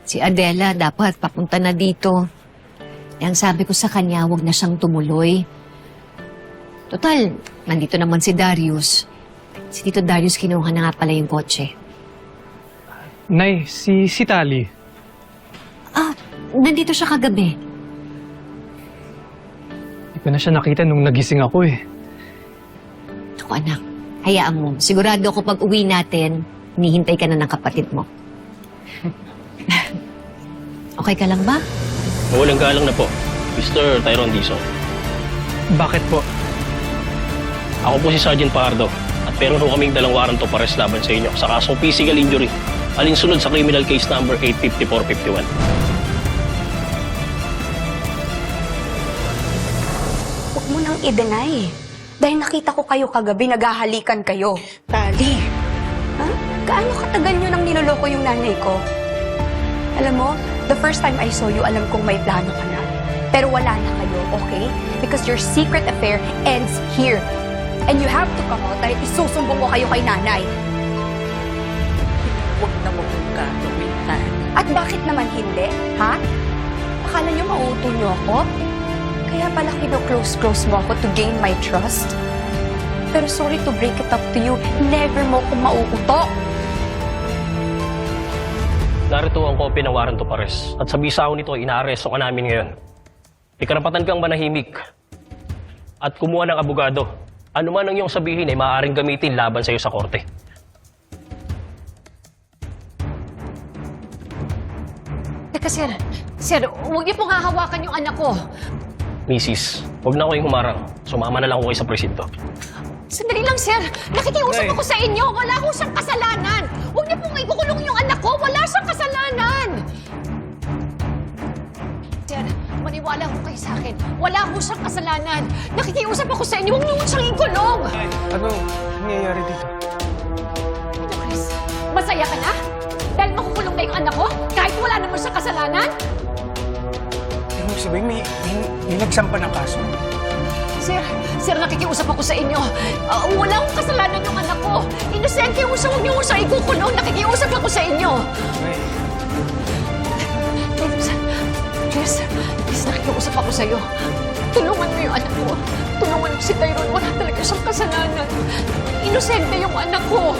Si Adela dapat papunta na dito. Ang sabi ko sa kanya, huwag na siyang tumuloy. Total, nandito naman si Darius. Si Tito Darius kinuha na nga pala yung kotse. Nay, si Tali. Nandito siya kagabi. Hindi ko na siya nakita nung nagising ako eh. Ako anak, hayaan mo. Sigurado ako pag uwi natin, hinihintay ka na ng kapatid mo. Okay ka lang ba? Mawalang galang na po, Mr. Tyrone Dizon. Bakit po? Ako po si Sergeant Pardo at meron ho kaming dalang warrant of arrest laban sa inyo sa kasong physical injury alinsunod sa criminal case number 85451. Huwag mo nang i-deny. Dahil nakita ko kayo kagabi, naghahalikan kayo. Tali, Ha? Gaano katagal nyo nang niloloko yung nanay ko? Alam mo, the first time I saw you, alam kong may plano ka na. Pero wala na kayo, okay? Because your secret affair ends here. And you have to come out dahil isusumbong ko kayo kay nanay. huwag na mo kong gagawin, Tali. At bakit naman hindi, ha? Akala nyo mauuto nyo ako? Kaya pala kino-close mo ako to gain my trust? Pero sorry to break it up to you, never mo akong mauuto. Narito ang kopya ng warrant of arrest at sa bisa ko nito, inaaresto ka namin ngayon. May karapatan kang manahimik at kumuha ng abogado. Ano man ang iyong sabihin ay maaaring gamitin laban sa iyo sa korte. Teka, sir. Sir, huwag niyo pong hahawakan yung anak ko. Mrs., huwag na kayong humarang. Sumama na lang ako kayo sa presinto. Sandali lang, sir. Nakikiusap Nay. ako sa inyo. Wala ko siyang kasalanan. Huwag niyo pong ikukulong yung anak ko. Wala siyang kasalanan. Sir, maniwala ko kayo sa akin. Wala ko siyang kasalanan. Nakikiusap ako sa inyo. Huwag niyo siyang ikulong. Ano nangyayari dito? Ano, Chris? Masaya ka na? Dahil makukulong na yung anak ko? Kahit wala naman siyang kasalanan? Ibig sabihin, may nagsampa ng kaso. Sir, nakikiusap ako sa inyo. Wala akong kasalanan yung anak ko. Inosente ko siya. Huwag niyo siya ikukulong. Nakikiusap ako sa inyo. Please, nakikiusap ako sa iyo. Tulungan mo yung anak ko. Tulungan mo si Tyrone. Wala talaga siyang kasalanan. Inosente yung anak ko.